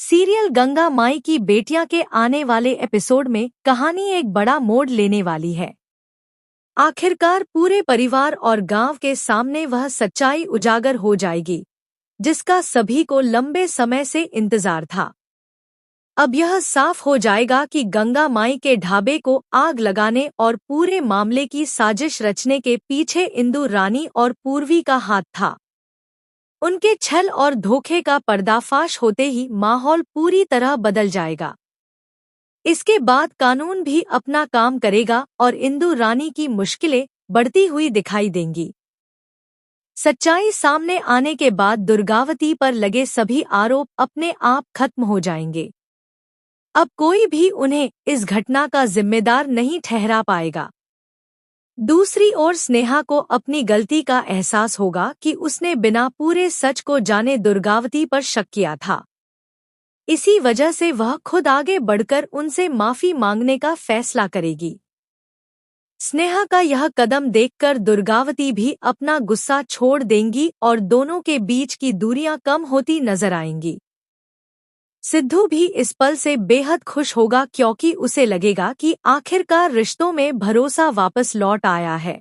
Serial Ganga माई की बेटियां के आने वाले एपिसोड में कहानी एक बड़ा मोड़ लेने वाली है। आखिरकार पूरे परिवार और गांव के सामने वह सच्चाई उजागर हो जाएगी जिसका सभी को लंबे समय से इंतजार था। अब यह साफ हो जाएगा कि गंगा माई के ढाबे को आग लगाने और पूरे मामले की साजिश रचने के पीछे इंदु रानी और पूर्वी का हाथ था। उनके छल और धोखे का पर्दाफाश होते ही माहौल पूरी तरह बदल जाएगा। इसके बाद कानून भी अपना काम करेगा और इंदु रानी की मुश्किलें बढ़ती हुई दिखाई देंगी। सच्चाई सामने आने के बाद दुर्गावती पर लगे सभी आरोप अपने आप खत्म हो जाएंगे। अब कोई भी उन्हें इस घटना का जिम्मेदार नहीं ठहरा पाएगा। दूसरी ओर स्नेहा को अपनी गलती का एहसास होगा कि उसने बिना पूरे सच को जाने दुर्गावती पर शक किया था। इसी वजह से वह खुद आगे बढ़कर उनसे माफी मांगने का फैसला करेगी। स्नेहा का यह कदम देखकर दुर्गावती भी अपना गुस्सा छोड़ देंगी और दोनों के बीच की दूरियां कम होती नजर आएंगी। सिद्धू भी इस पल से बेहद खुश होगा क्योंकि उसे लगेगा कि आखिरकार रिश्तों में भरोसा वापस लौट आया है।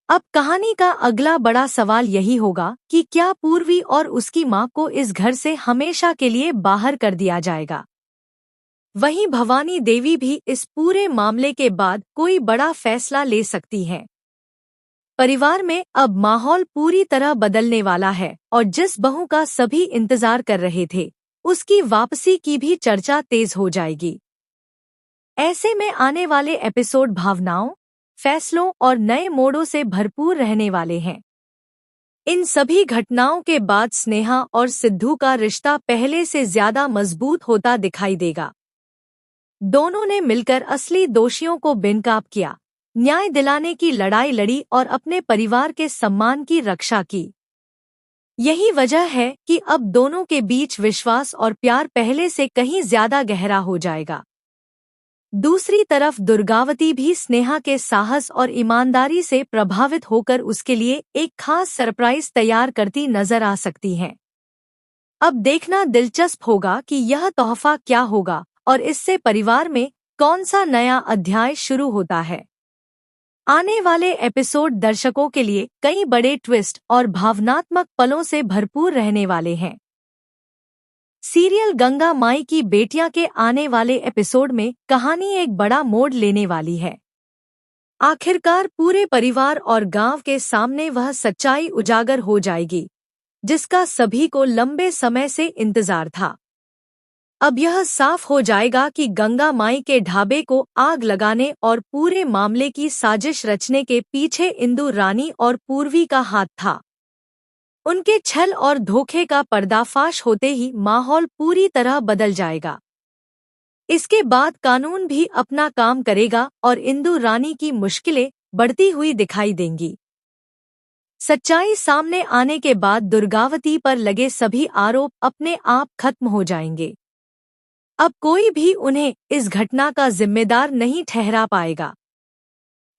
अब कहानी का अगला बड़ा सवाल यही होगा कि क्या पूर्वी और उसकी मां को इस घर से हमेशा के लिए बाहर कर दिया जाएगा। वहीं भवानी देवी भी इस पूरे मामले के बाद कोई बड़ा फैसला ले सकती हैं। परिवार में अब माहौल पूरी तरह बदलने वाला है और जिस बहू का सभी इंतजार कर रहे थे उसकी वापसी की भी चर्चा तेज हो जाएगी। ऐसे में आने वाले एपिसोड भावनाओं, फैसलों और नए मोड़ों से भरपूर रहने वाले हैं। इन सभी घटनाओं के बाद स्नेहा और सिद्धू का रिश्ता पहले से ज्यादा मजबूत होता दिखाई देगा। दोनों ने मिलकर असली दोषियों को बेनकाब किया, न्याय दिलाने की लड़ाई लड़ी और अपने परिवार के सम्मान की रक्षा की। यही वजह है कि अब दोनों के बीच विश्वास और प्यार पहले से कहीं ज्यादा गहरा हो जाएगा। दूसरी तरफ दुर्गावती भी स्नेहा के साहस और ईमानदारी से प्रभावित होकर उसके लिए एक खास सरप्राइज तैयार करती नजर आ सकती हैं। अब देखना दिलचस्प होगा कि यह तोहफा क्या होगा और इससे परिवार में कौन सा नया अध्याय शुरू होता है। आने वाले एपिसोड दर्शकों के लिए कई बड़े ट्विस्ट और भावनात्मक पलों से भरपूर रहने वाले हैं। सीरियल गंगा माई की बेटियां के आने वाले एपिसोड में कहानी एक बड़ा मोड़ लेने वाली है। आखिरकार पूरे परिवार और गांव के सामने वह सच्चाई उजागर हो जाएगी जिसका सभी को लंबे समय से इंतजार था। अब यह साफ हो जाएगा कि गंगा माई के ढाबे को आग लगाने और पूरे मामले की साजिश रचने के पीछे इंदु रानी और पूर्वी का हाथ था। उनके छल और धोखे का पर्दाफाश होते ही माहौल पूरी तरह बदल जाएगा। इसके बाद कानून भी अपना काम करेगा और इंदु रानी की मुश्किलें बढ़ती हुई दिखाई देंगी। सच्चाई सामने आने के बाद दुर्गावती पर लगे सभी आरोप अपने आप खत्म हो जाएंगे। अब कोई भी उन्हें इस घटना का जिम्मेदार नहीं ठहरा पाएगा।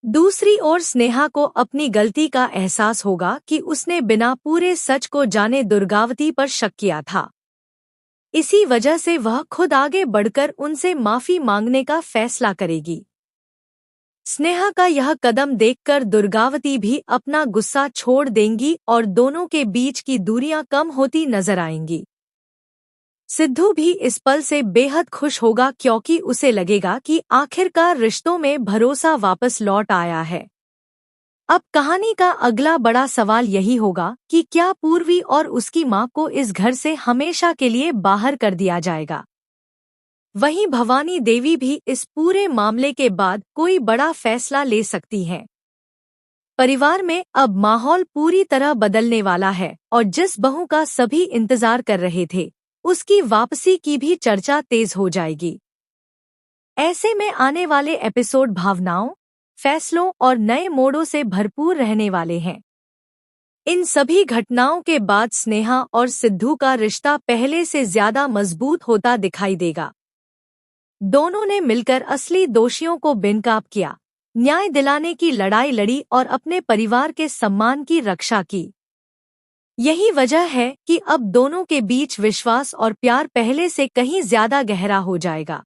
दूसरी ओर स्नेहा को अपनी गलती का एहसास होगा कि उसने बिना पूरे सच को जाने दुर्गावती पर शक किया था। इसी वजह से वह खुद आगे बढ़कर उनसे माफी मांगने का फैसला करेगी। स्नेहा का यह कदम देखकर दुर्गावती भी अपना गुस्सा छोड़ देंगी और दोनों के बीच की दूरियां कम होती नजर आएंगी। सिद्धू भी इस पल से बेहद खुश होगा क्योंकि उसे लगेगा कि आखिरकार रिश्तों में भरोसा वापस लौट आया है। अब कहानी का अगला बड़ा सवाल यही होगा कि क्या पूर्वी और उसकी मां को इस घर से हमेशा के लिए बाहर कर दिया जाएगा। वहीं भवानी देवी भी इस पूरे मामले के बाद कोई बड़ा फैसला ले सकती हैं। परिवार में अब माहौल पूरी तरह बदलने वाला है और जिस बहू का सभी इंतजार कर रहे थे उसकी वापसी की भी चर्चा तेज हो जाएगी। ऐसे में आने वाले एपिसोड भावनाओं, फैसलों और नए मोड़ों से भरपूर रहने वाले हैं। इन सभी घटनाओं के बाद स्नेहा और सिद्धू का रिश्ता पहले से ज्यादा मजबूत होता दिखाई देगा। दोनों ने मिलकर असली दोषियों को बेनकाब किया, न्याय दिलाने की लड़ाई लड़ी और अपने परिवार के सम्मान की रक्षा की। यही वजह है कि अब दोनों के बीच विश्वास और प्यार पहले से कहीं ज्यादा गहरा हो जाएगा।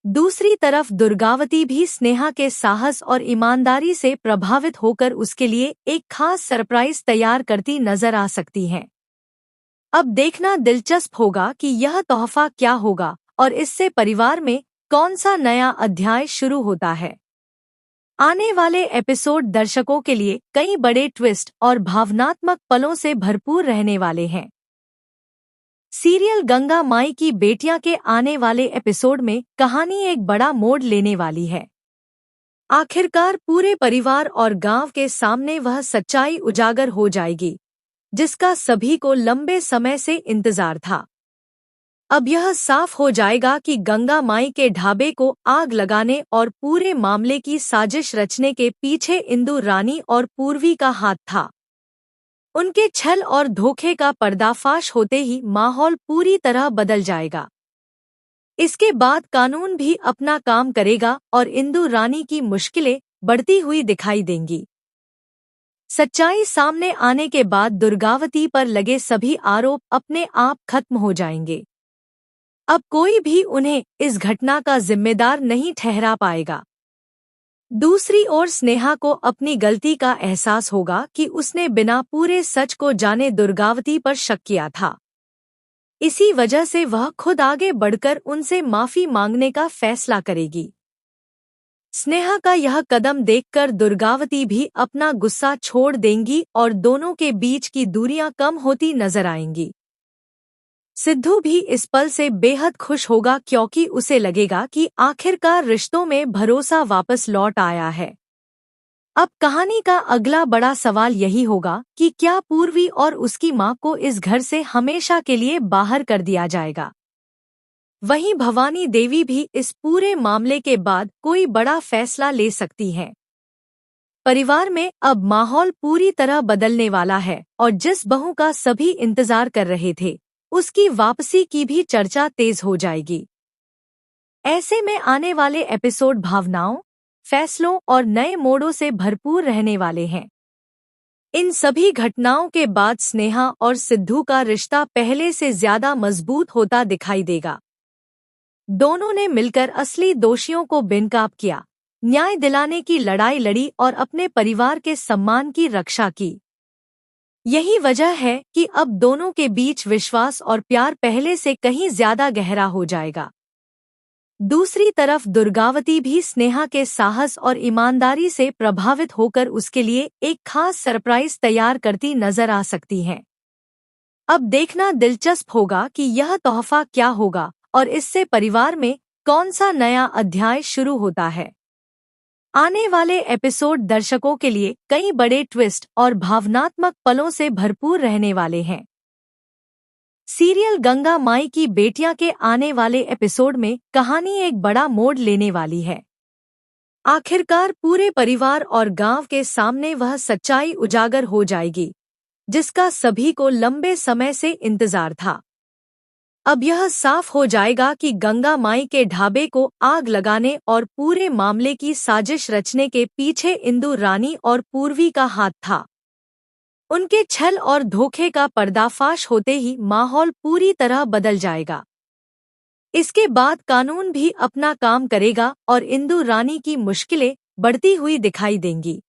दूसरी तरफ दुर्गावती भी स्नेहा के साहस और ईमानदारी से प्रभावित होकर उसके लिए एक खास सरप्राइज तैयार करती नजर आ सकती हैं। अब देखना दिलचस्प होगा कि यह तोहफा क्या होगा और इससे परिवार में कौन सा नया अध्याय शुरू होता है। आने वाले एपिसोड दर्शकों के लिए कई बड़े ट्विस्ट और भावनात्मक पलों से भरपूर रहने वाले हैं। सीरियल गंगा माई की बेटियां के आने वाले एपिसोड में कहानी एक बड़ा मोड़ लेने वाली है। आखिरकार पूरे परिवार और गांव के सामने वह सच्चाई उजागर हो जाएगी, जिसका सभी को लंबे समय से इंतजार था। अब यह साफ हो जाएगा कि गंगा माई के ढाबे को आग लगाने और पूरे मामले की साजिश रचने के पीछे इंदु रानी और पूर्वी का हाथ था। उनके छल और धोखे का पर्दाफाश होते ही माहौल पूरी तरह बदल जाएगा। इसके बाद कानून भी अपना काम करेगा और इंदु रानी की मुश्किलें बढ़ती हुई दिखाई देंगी। सच्चाई सामने आने के बाद दुर्गावती पर लगे सभी आरोप अपने आप खत्म हो जाएंगे। अब कोई भी उन्हें इस घटना का जिम्मेदार नहीं ठहरा पाएगा। दूसरी ओर स्नेहा को अपनी गलती का एहसास होगा कि उसने बिना पूरे सच को जाने दुर्गावती पर शक किया था। इसी वजह से वह खुद आगे बढ़कर उनसे माफी मांगने का फैसला करेगी। स्नेहा का यह कदम देखकर दुर्गावती भी अपना गुस्सा छोड़ देंगी और दोनों के बीच की दूरियां कम होती नजर आएंगी। सिद्धू भी इस पल से बेहद खुश होगा क्योंकि उसे लगेगा कि आखिरकार रिश्तों में भरोसा वापस लौट आया है। अब कहानी का अगला बड़ा सवाल यही होगा कि क्या पूर्वी और उसकी मां को इस घर से हमेशा के लिए बाहर कर दिया जाएगा। वहीं भवानी देवी भी इस पूरे मामले के बाद कोई बड़ा फैसला ले सकती हैं। परिवार में अब माहौल पूरी तरह बदलने वाला है और जिस बहू का सभी इंतजार कर रहे थे, उसकी वापसी की भी चर्चा तेज हो जाएगी। ऐसे में आने वाले एपिसोड भावनाओं, फैसलों और नए मोड़ों से भरपूर रहने वाले हैं। इन सभी घटनाओं के बाद स्नेहा और सिद्धू का रिश्ता पहले से ज्यादा मजबूत होता दिखाई देगा। दोनों ने मिलकर असली दोषियों को बेनकाब किया, न्याय दिलाने की लड़ाई लड़ी और अपने परिवार के सम्मान की रक्षा की। यही वजह है कि अब दोनों के बीच विश्वास और प्यार पहले से कहीं ज्यादा गहरा हो जाएगा। दूसरी तरफ दुर्गावती भी स्नेहा के साहस और ईमानदारी से प्रभावित होकर उसके लिए एक खास सरप्राइज तैयार करती नजर आ सकती हैं। अब देखना दिलचस्प होगा कि यह तोहफा क्या होगा और इससे परिवार में कौन सा नया अध्याय शुरू होता है। आने वाले एपिसोड दर्शकों के लिए कई बड़े ट्विस्ट और भावनात्मक पलों से भरपूर रहने वाले हैं। सीरियल गंगा माई की बेटियां के आने वाले एपिसोड में कहानी एक बड़ा मोड़ लेने वाली है। आखिरकार पूरे परिवार और गांव के सामने वह सच्चाई उजागर हो जाएगी, जिसका सभी को लंबे समय से इंतजार था। अब यह साफ हो जाएगा कि गंगा माई के ढाबे को आग लगाने और पूरे मामले की साजिश रचने के पीछे इंदु रानी और पूर्वी का हाथ था। उनके छल और धोखे का पर्दाफाश होते ही माहौल पूरी तरह बदल जाएगा। इसके बाद कानून भी अपना काम करेगा और इंदु रानी की मुश्किलें बढ़ती हुई दिखाई देंगी।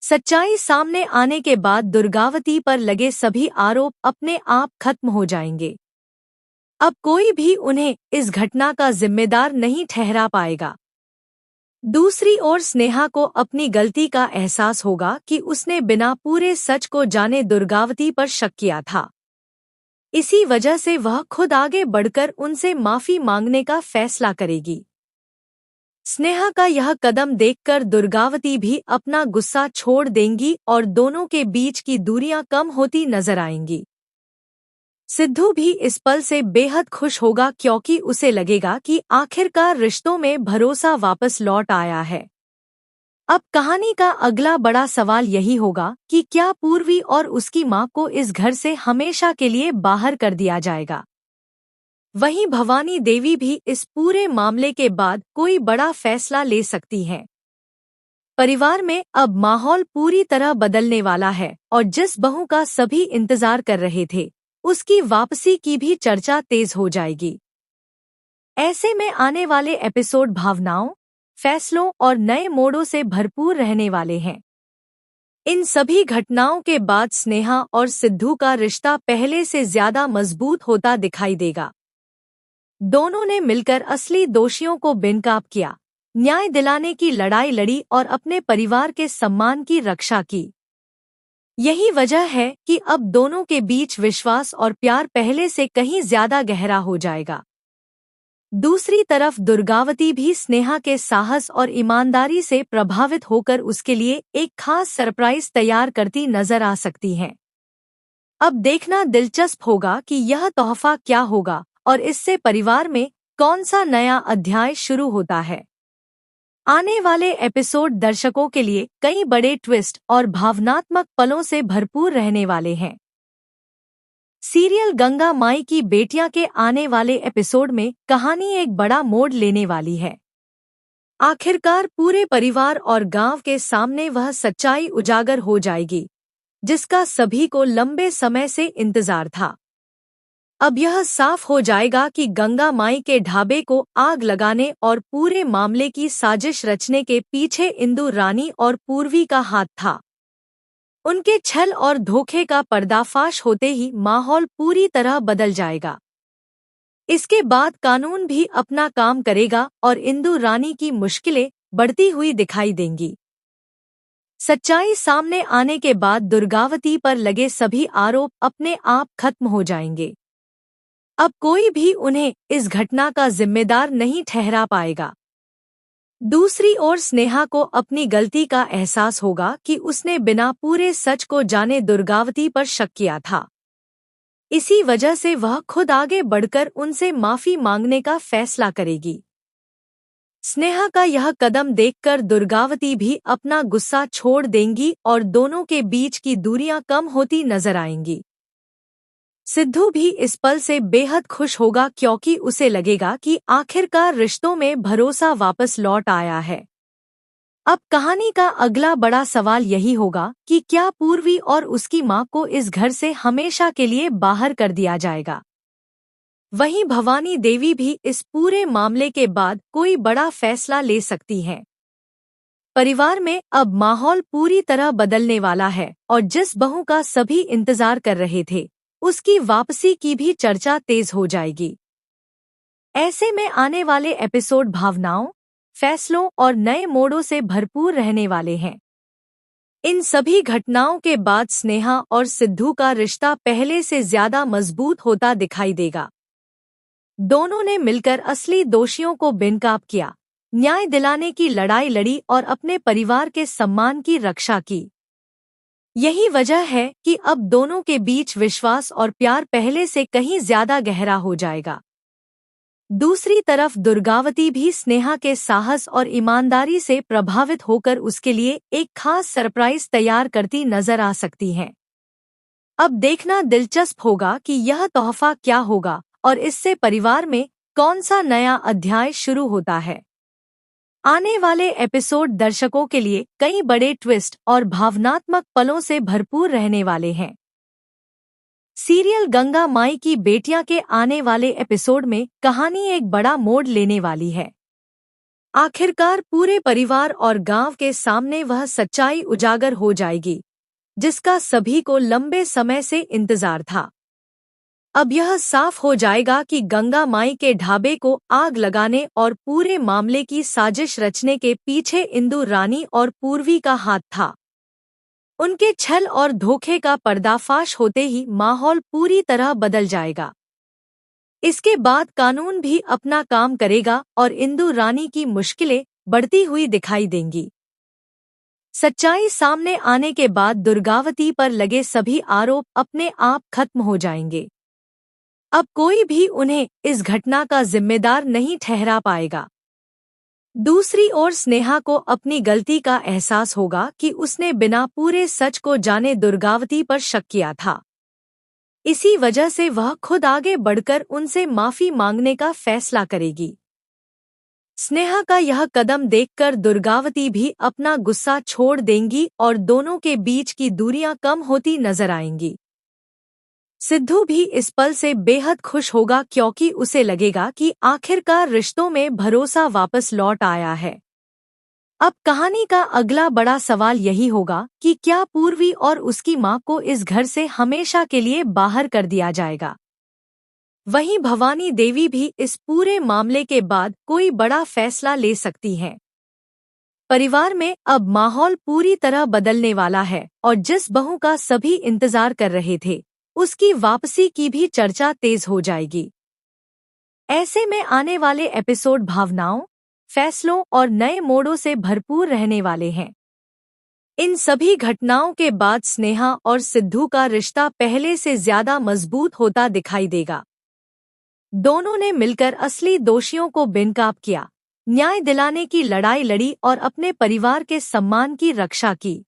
सच्चाई सामने आने के बाद दुर्गावती पर लगे सभी आरोप अपने आप खत्म हो जाएंगे। अब कोई भी उन्हें इस घटना का जिम्मेदार नहीं ठहरा पाएगा। दूसरी ओर स्नेहा को अपनी गलती का एहसास होगा कि उसने बिना पूरे सच को जाने दुर्गावती पर शक किया था। इसी वजह से वह खुद आगे बढ़कर उनसे माफी मांगने का फैसला करेगी। स्नेहा का यह कदम देखकर दुर्गावती भी अपना गुस्सा छोड़ देंगी और दोनों के बीच की दूरियां कम होती नजर आएंगी। सिद्धू भी इस पल से बेहद खुश होगा क्योंकि उसे लगेगा कि आखिरकार रिश्तों में भरोसा वापस लौट आया है। अब कहानी का अगला बड़ा सवाल यही होगा कि क्या पूर्वी और उसकी मां को इस घर से हमेशा के लिए बाहर कर दिया जाएगा। वहीं भवानी देवी भी इस पूरे मामले के बाद कोई बड़ा फैसला ले सकती हैं। परिवार में अब माहौल पूरी तरह बदलने वाला है और जिस बहू का सभी इंतजार कर रहे थे, उसकी वापसी की भी चर्चा तेज हो जाएगी। ऐसे में आने वाले एपिसोड भावनाओं, फैसलों और नए मोड़ों से भरपूर रहने वाले हैं। इन सभी घटनाओं के बाद स्नेहा और सिद्धू का रिश्ता पहले से ज्यादा मजबूत होता दिखाई देगा। दोनों ने मिलकर असली दोषियों को बेनकाब किया, न्याय दिलाने की लड़ाई लड़ी और अपने परिवार के सम्मान की रक्षा की। यही वजह है कि अब दोनों के बीच विश्वास और प्यार पहले से कहीं ज्यादा गहरा हो जाएगा। दूसरी तरफ दुर्गावती भी स्नेहा के साहस और ईमानदारी से प्रभावित होकर उसके लिए एक खास सरप्राइज तैयार करती नजर आ सकती हैं। अब देखना दिलचस्प होगा कि यह तोहफा क्या होगा और इससे परिवार में कौन सा नया अध्याय शुरू होता है। आने वाले एपिसोड दर्शकों के लिए कई बड़े ट्विस्ट और भावनात्मक पलों से भरपूर रहने वाले हैं। सीरियल गंगा माई की बेटियां के आने वाले एपिसोड में कहानी एक बड़ा मोड़ लेने वाली है। आखिरकार पूरे परिवार और गांव के सामने वह सच्चाई उजागर हो जाएगी, जिसका सभी को लंबे समय से इंतजार था। अब यह साफ हो जाएगा कि गंगा माई के ढाबे को आग लगाने और पूरे मामले की साजिश रचने के पीछे इंदु रानी और पूर्वी का हाथ था। उनके छल और धोखे का पर्दाफाश होते ही माहौल पूरी तरह बदल जाएगा। इसके बाद कानून भी अपना काम करेगा और इंदु रानी की मुश्किलें बढ़ती हुई दिखाई देंगी। सच्चाई सामने आने के बाद दुर्गावती पर लगे सभी आरोप अपने आप खत्म हो जाएंगे। अब कोई भी उन्हें इस घटना का जिम्मेदार नहीं ठहरा पाएगा। दूसरी ओर स्नेहा को अपनी गलती का एहसास होगा कि उसने बिना पूरे सच को जाने दुर्गावती पर शक किया था। इसी वजह से वह खुद आगे बढ़कर उनसे माफी मांगने का फैसला करेगी। स्नेहा का यह कदम देखकर दुर्गावती भी अपना गुस्सा छोड़ देंगी और दोनों के बीच की दूरियां कम होती नजर आएंगी। सिद्धू भी इस पल से बेहद खुश होगा क्योंकि उसे लगेगा कि आखिरकार रिश्तों में भरोसा वापस लौट आया है। अब कहानी का अगला बड़ा सवाल यही होगा कि क्या पूर्वी और उसकी मां को इस घर से हमेशा के लिए बाहर कर दिया जाएगा। वहीं भवानी देवी भी इस पूरे मामले के बाद कोई बड़ा फैसला ले सकती हैं। परिवार में अब माहौल पूरी तरह बदलने वाला है और जिस बहू का सभी इंतजार कर रहे थे, उसकी वापसी की भी चर्चा तेज हो जाएगी। ऐसे में आने वाले एपिसोड भावनाओं, फैसलों और नए मोड़ों से भरपूर रहने वाले हैं। इन सभी घटनाओं के बाद स्नेहा और सिद्धू का रिश्ता पहले से ज्यादा मजबूत होता दिखाई देगा। दोनों ने मिलकर असली दोषियों को बेनकाब किया, न्याय दिलाने की लड़ाई लड़ी और अपने परिवार के सम्मान की रक्षा की। यही वजह है कि अब दोनों के बीच विश्वास और प्यार पहले से कहीं ज्यादा गहरा हो जाएगा। दूसरी तरफ दुर्गावती भी स्नेहा के साहस और ईमानदारी से प्रभावित होकर उसके लिए एक खास सरप्राइज तैयार करती नजर आ सकती हैं। अब देखना दिलचस्प होगा कि यह तोहफा क्या होगा और इससे परिवार में कौन सा नया अध्याय शुरू होता है। आने वाले एपिसोड दर्शकों के लिए कई बड़े ट्विस्ट और भावनात्मक पलों से भरपूर रहने वाले हैं। सीरियल गंगा माई की बेटियां के आने वाले एपिसोड में कहानी एक बड़ा मोड़ लेने वाली है। आखिरकार पूरे परिवार और गांव के सामने वह सच्चाई उजागर हो जाएगी, जिसका सभी को लंबे समय से इंतजार था। अब यह साफ हो जाएगा कि गंगा माई के ढाबे को आग लगाने और पूरे मामले की साजिश रचने के पीछे इंदु रानी और पूर्वी का हाथ था। उनके छल और धोखे का पर्दाफाश होते ही माहौल पूरी तरह बदल जाएगा। इसके बाद कानून भी अपना काम करेगा और इंदु रानी की मुश्किलें बढ़ती हुई दिखाई देंगी। सच्चाई सामने आने के बाद दुर्गावती पर लगे सभी आरोप अपने आप खत्म हो जाएंगे। अब कोई भी उन्हें इस घटना का जिम्मेदार नहीं ठहरा पाएगा। दूसरी ओर स्नेहा को अपनी गलती का एहसास होगा कि उसने बिना पूरे सच को जाने दुर्गावती पर शक किया था। इसी वजह से वह खुद आगे बढ़कर उनसे माफी मांगने का फैसला करेगी। स्नेहा का यह कदम देखकर दुर्गावती भी अपना गुस्सा छोड़ देंगी और दोनों के बीच की दूरियां कम होती नजर आएंगी। सिद्धू भी इस पल से बेहद खुश होगा क्योंकि उसे लगेगा कि आखिरकार रिश्तों में भरोसा वापस लौट आया है। अब कहानी का अगला बड़ा सवाल यही होगा कि क्या पूर्वी और उसकी मां को इस घर से हमेशा के लिए बाहर कर दिया जाएगा। वहीं भवानी देवी भी इस पूरे मामले के बाद कोई बड़ा फैसला ले सकती हैं। परिवार में अब माहौल पूरी तरह बदलने वाला है और जिस बहू का सभी इंतजार कर रहे थे, उसकी वापसी की भी चर्चा तेज हो जाएगी। ऐसे में आने वाले एपिसोड भावनाओं, फैसलों और नए मोड़ों से भरपूर रहने वाले हैं। इन सभी घटनाओं के बाद स्नेहा और सिद्धू का रिश्ता पहले से ज्यादा मजबूत होता दिखाई देगा। दोनों ने मिलकर असली दोषियों को बेनकाब किया, न्याय दिलाने की लड़ाई लड़ी और अपने परिवार के सम्मान की रक्षा की।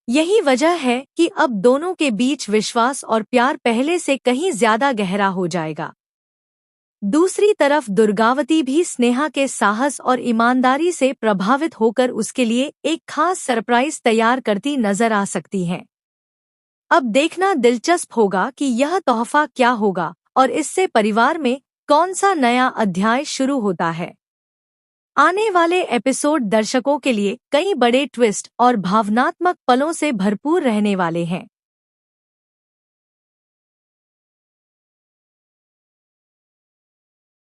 यही वजह है कि अब दोनों के बीच विश्वास और प्यार पहले से कहीं ज्यादा गहरा हो जाएगा। दूसरी तरफ दुर्गावती भी स्नेहा के साहस और ईमानदारी से प्रभावित होकर उसके लिए एक खास सरप्राइज तैयार करती नजर आ सकती हैं। अब देखना दिलचस्प होगा कि यह तोहफा क्या होगा और इससे परिवार में कौन सा नया अध्याय शुरू होता है। आने वाले एपिसोड दर्शकों के लिए कई बड़े ट्विस्ट और भावनात्मक पलों से भरपूर रहने वाले हैं।